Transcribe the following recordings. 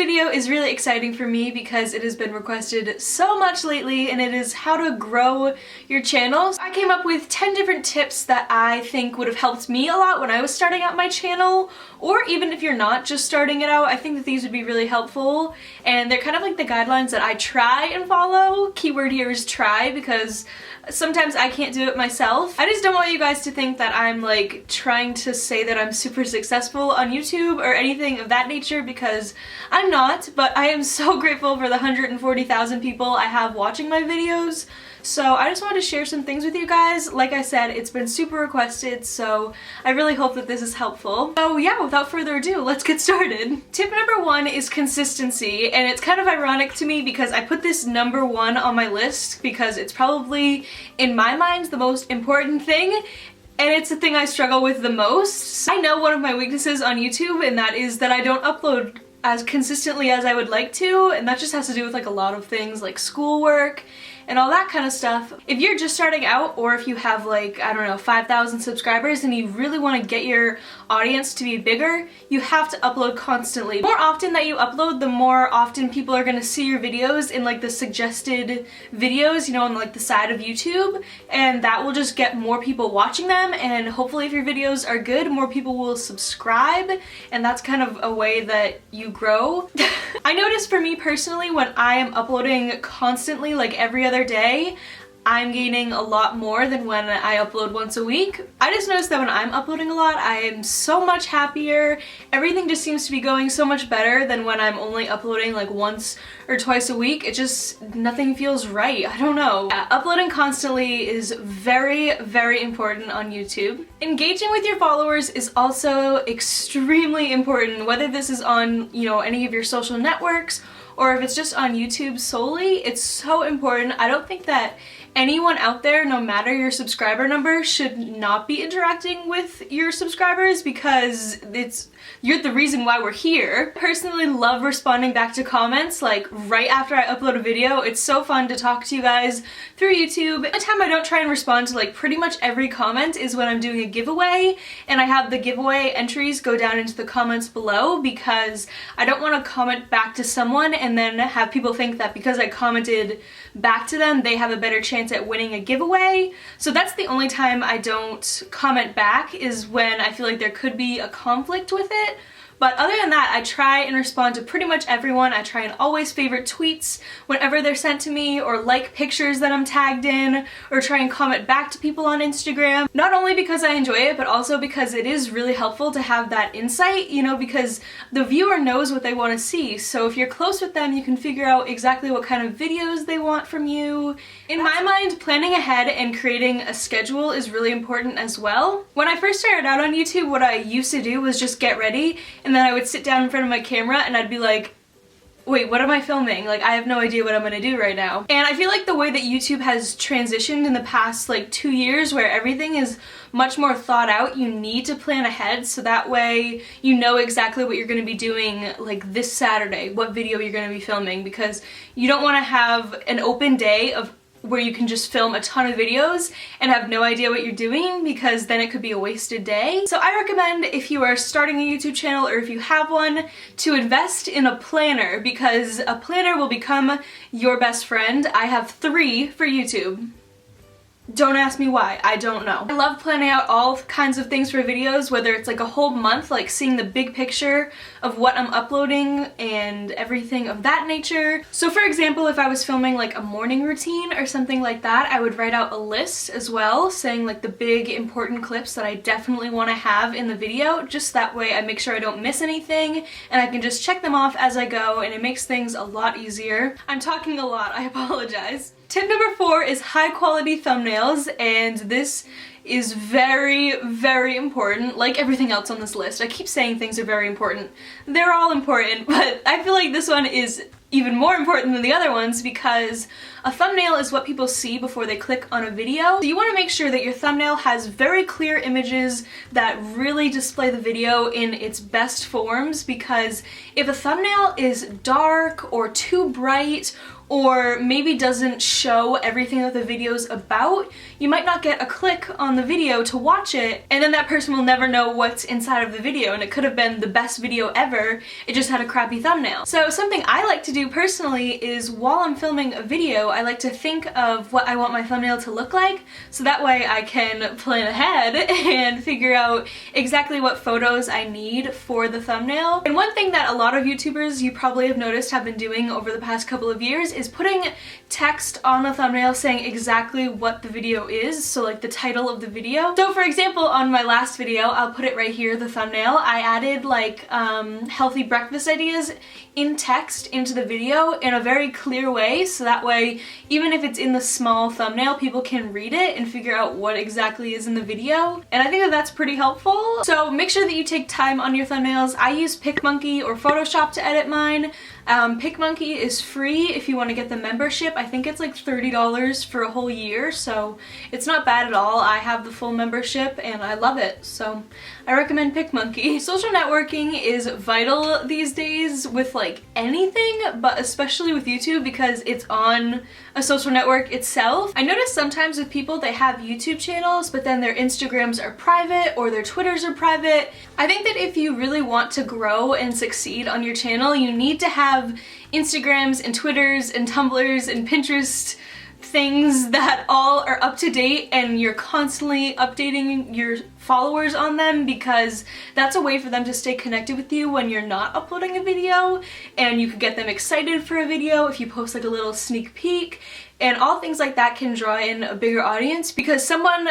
video is really exciting for me because it has been requested so much lately, and it is how to grow your channel. I came up with 10 different tips that I think would have helped me a lot when I was starting out my channel, or even if you're not just starting it out, I think that these would be really helpful, and they're kind of like the guidelines that I try and follow. Keyword here is try, because sometimes I can't do it myself. I just don't want you guys to think that I'm like trying to say that I'm super successful on YouTube or anything of that nature, because I'm not, but I am so grateful for the 140,000 people I have watching my videos. So I just wanted to share some things with you guys. Like I said, it's been super requested, so I really hope that this is helpful. So yeah, without further ado, let's get started. Tip number 1 is consistency, and it's kind of ironic to me because I put this number 1 on my list because it's probably, in my mind, the most important thing, and it's the thing I struggle with the most. I know one of my weaknesses on YouTube, and that is that I don't upload as consistently as I would like to, and that just has to do with like a lot of things like schoolwork and all that kind of stuff. If you're just starting out, or if you have like, I don't know, 5,000 subscribers and you really want to get your audience to be bigger, you have to upload constantly. The more often that you upload, the more often people are going to see your videos in like the suggested videos, you know, on like the side of YouTube, and that will just get more people watching them, and hopefully if your videos are good, more people will subscribe, and that's kind of a way that you grow. I notice for me personally, when I am uploading constantly, like every other day, I'm gaining a lot more than when I upload once a week. I just noticed that when I'm uploading a lot, I am so much happier. Everything just seems to be going so much better than when I'm only uploading like once or twice a week. It just, nothing feels right. I don't know. Yeah, uploading constantly is very, very important on YouTube. Engaging with your followers is also extremely important, whether this is on, you know, any of your social networks or if it's just on YouTube solely. It's so important. I don't think that anyone out there, no matter your subscriber number, should not be interacting with your subscribers, because you're the reason why we're here. I personally love responding back to comments like right after I upload a video. It's so fun to talk to you guys through YouTube. The time I don't try and respond to like pretty much every comment is when I'm doing a giveaway, and I have the giveaway entries go down into the comments below, because I don't want to comment back to someone and then have people think that because I commented back to them, they have a better chance at winning a giveaway. So that's the only time I don't comment back, is when I feel like there could be a conflict with it. But other than that, I try and respond to pretty much everyone. I try and always favorite tweets whenever they're sent to me, or like pictures that I'm tagged in, or try and comment back to people on Instagram. Not only because I enjoy it, but also because it is really helpful to have that insight, you know, because the viewer knows what they want to see. So if you're close with them, you can figure out exactly what kind of videos they want from you. In my mind, planning ahead and creating a schedule is really important as well. When I first started out on YouTube, what I used to do was just get ready, and then I would sit down in front of my camera and I'd be like, wait, what am I filming? Like, I have no idea what I'm gonna do right now. And I feel like the way that YouTube has transitioned in the past like 2 years, where everything is much more thought out, you need to plan ahead, so that way you know exactly what you're gonna be doing like this Saturday, what video you're gonna be filming, because you don't wanna have an open day of where you can just film a ton of videos and have no idea what you're doing, because then it could be a wasted day. So I recommend, if you are starting a YouTube channel or if you have one, to invest in a planner, because a planner will become your best friend. I have 3 for YouTube. Don't ask me why, I don't know. I love planning out all kinds of things for videos, whether it's like a whole month, like seeing the big picture of what I'm uploading and everything of that nature. So for example, if I was filming like a morning routine or something like that, I would write out a list as well, saying like the big important clips that I definitely want to have in the video, just that way I make sure I don't miss anything and I can just check them off as I go, and it makes things a lot easier. I'm talking a lot, I apologize. Tip number 4 is high quality thumbnails, and this is very, very important. Like everything else on this list, I keep saying things are very important. They're all important, but I feel like this one is even more important than the other ones, because a thumbnail is what people see before they click on a video. So you want to make sure that your thumbnail has very clear images that really display the video in its best forms, because if a thumbnail is dark or too bright, or maybe doesn't show everything that the video's about, you might not get a click on the video to watch it, and then that person will never know what's inside of the video, and it could have been the best video ever, it just had a crappy thumbnail. So something I like to do personally is while I'm filming a video, I like to think of what I want my thumbnail to look like, so that way I can plan ahead and figure out exactly what photos I need for the thumbnail. And one thing that a lot of YouTubers, you probably have noticed, have been doing over the past couple of years is putting text on the thumbnail saying exactly what the video is, so like the title of the video. So for example, on my last video, I'll put it right here, the thumbnail, I added like healthy breakfast ideas in text into the video in a very clear way, so that way even if it's in the small thumbnail, people can read it and figure out what exactly is in the video. And I think that that's pretty helpful. So make sure that you take time on your thumbnails. I use PicMonkey or Photoshop to edit mine. PicMonkey is free if you want to get the membership. I think it's like $30 for a whole year, so it's not bad at all. I have the full membership and I love it, so I recommend PicMonkey. Social networking is vital these days with like anything, but especially with YouTube because it's on a social network itself. I notice sometimes with people, they have YouTube channels, but then their Instagrams are private or their Twitters are private. I think that if you really want to grow and succeed on your channel, you need to have Instagrams and Twitters and Tumblrs and Pinterest things that all are up to date and you're constantly updating your followers on them, because that's a way for them to stay connected with you when you're not uploading a video, and you could get them excited for a video if you post like a little sneak peek, and all things like that can draw in a bigger audience. Because someone,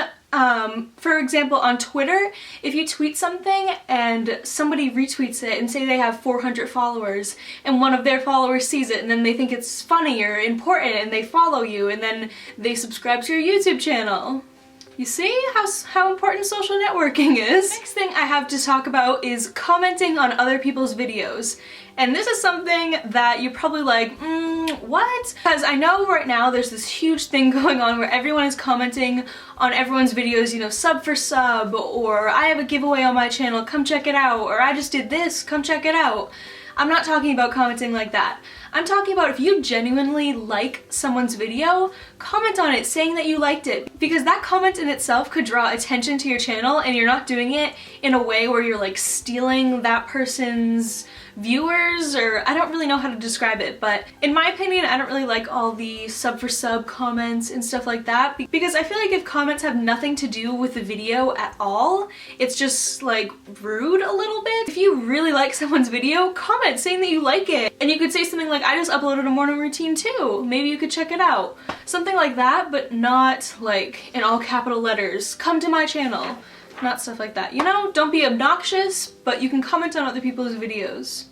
for example on Twitter, if you tweet something and somebody retweets it and say they have 400 followers and one of their followers sees it and then they think it's funny or important and they follow you and then they subscribe to your YouTube channel. You see how important social networking is? Next thing I have to talk about is commenting on other people's videos. And this is something that you're probably like, what? Because I know right now there's this huge thing going on where everyone is commenting on everyone's videos, you know, sub for sub, or I have a giveaway on my channel, come check it out, or I just did this, come check it out. I'm not talking about commenting like that. I'm talking about if you genuinely like someone's video, comment on it saying that you liked it, because that comment in itself could draw attention to your channel, and you're not doing it in a way where you're like stealing that person's viewers, or I don't really know how to describe it, but in my opinion I don't really like all the sub for sub comments and stuff like that, because I feel like if comments have nothing to do with the video at all, it's just like rude a little bit. If you really like someone's video, comment saying that you like it, and you could say something like, I just uploaded a morning routine too, maybe you could check it out. Something like that, but not like in all capital letters, come to my channel. Not stuff like that. You know, don't be obnoxious, but you can comment on other people's videos.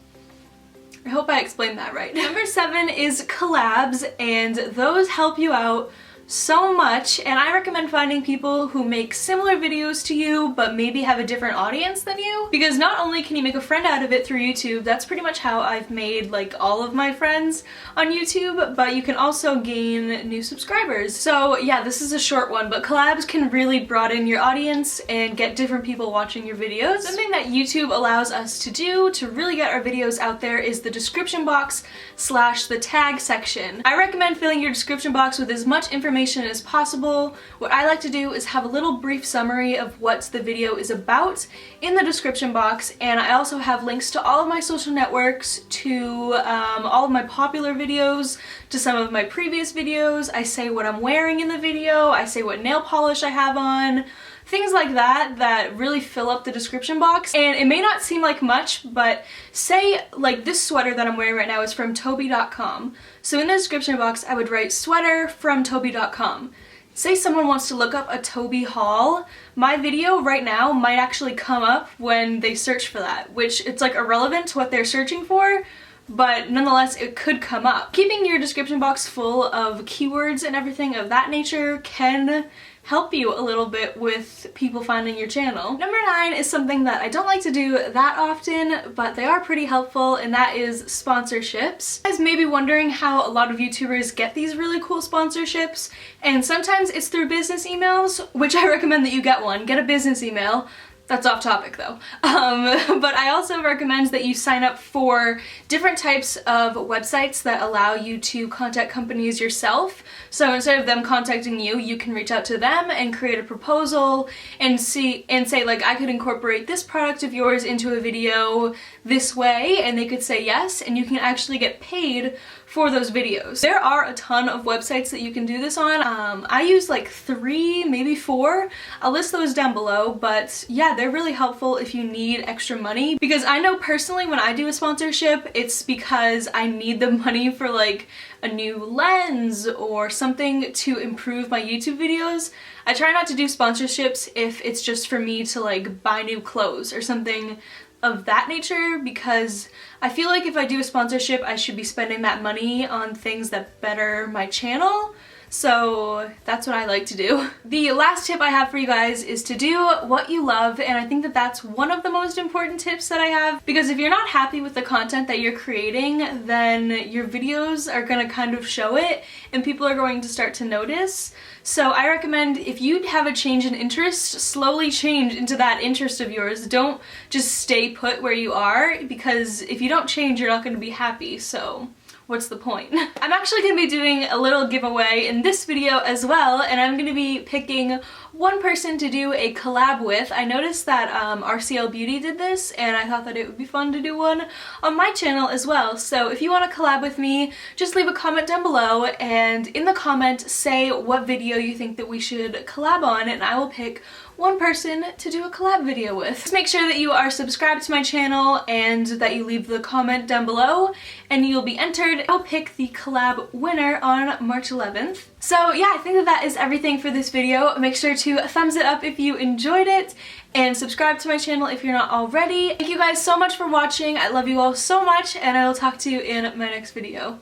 I hope I explained that right. Number 7 is collabs, and those help you out so much, and I recommend finding people who make similar videos to you but maybe have a different audience than you, because not only can you make a friend out of it through YouTube, that's pretty much how I've made like all of my friends on YouTube, but you can also gain new subscribers. So yeah, this is a short one, but collabs can really broaden your audience and get different people watching your videos. Something that YouTube allows us to do to really get our videos out there is the description box / the tag section. I recommend filling your description box with as much information as possible. What I like to do is have a little brief summary of what the video is about in the description box, and I also have links to all of my social networks, to all of my popular videos, to some of my previous videos. I say what I'm wearing in the video, I say what nail polish I have on, things like that really fill up the description box. And it may not seem like much, but say like this sweater that I'm wearing right now is from Toby.com. So in the description box I would write sweater from Toby.com. Say someone wants to look up a Toby haul, my video right now might actually come up when they search for that, which it's like irrelevant to what they're searching for, but nonetheless it could come up. Keeping your description box full of keywords and everything of that nature can help you a little bit with people finding your channel. Number 9 is something that I don't like to do that often, but they are pretty helpful, and that is sponsorships. You guys may be wondering how a lot of YouTubers get these really cool sponsorships, and sometimes it's through business emails, which I recommend that you get one. Get a business email. That's off topic though. But I also recommend that you sign up for different types of websites that allow you to contact companies yourself. So instead of them contacting you, you can reach out to them and create a proposal and say like, I could incorporate this product of yours into a video this way, and they could say yes, and you can actually get paid for those videos. There are a ton of websites that you can do this on. I use like 3, maybe 4. I'll list those down below, but yeah, they're really helpful if you need extra money, because I know personally when I do a sponsorship, it's because I need the money for like a new lens or something to improve my YouTube videos. I try not to do sponsorships if it's just for me to like buy new clothes or something of that nature, because I feel like if I do a sponsorship, I should be spending that money on things that better my channel. So that's what I like to do. The last tip I have for you guys is to do what you love, and I think that that's one of the most important tips that I have, because if you're not happy with the content that you're creating, then your videos are gonna kind of show it and people are going to start to notice. So I recommend, if you have a change in interest, slowly change into that interest of yours. Don't just stay put where you are, because if you don't change, you're not going to be happy. So what's the point? I'm actually going to be doing a little giveaway in this video as well, and I'm going to be picking one person to do a collab with. I noticed that RCL Beauty did this, and I thought that it would be fun to do one on my channel as well. So if you want to collab with me, just leave a comment down below, and in the comment say what video you think that we should collab on, and I will pick one person to do a collab video with. Just make sure that you are subscribed to my channel and that you leave the comment down below, and you'll be entered. I'll pick the collab winner on March 11th. So yeah, I think that that is everything for this video. Make sure to thumbs it up if you enjoyed it, and subscribe to my channel if you're not already. Thank you guys so much for watching. I love you all so much, and I will talk to you in my next video.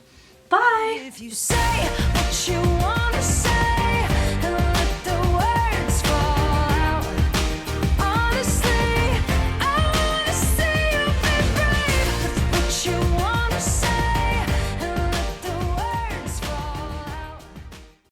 Bye! If you say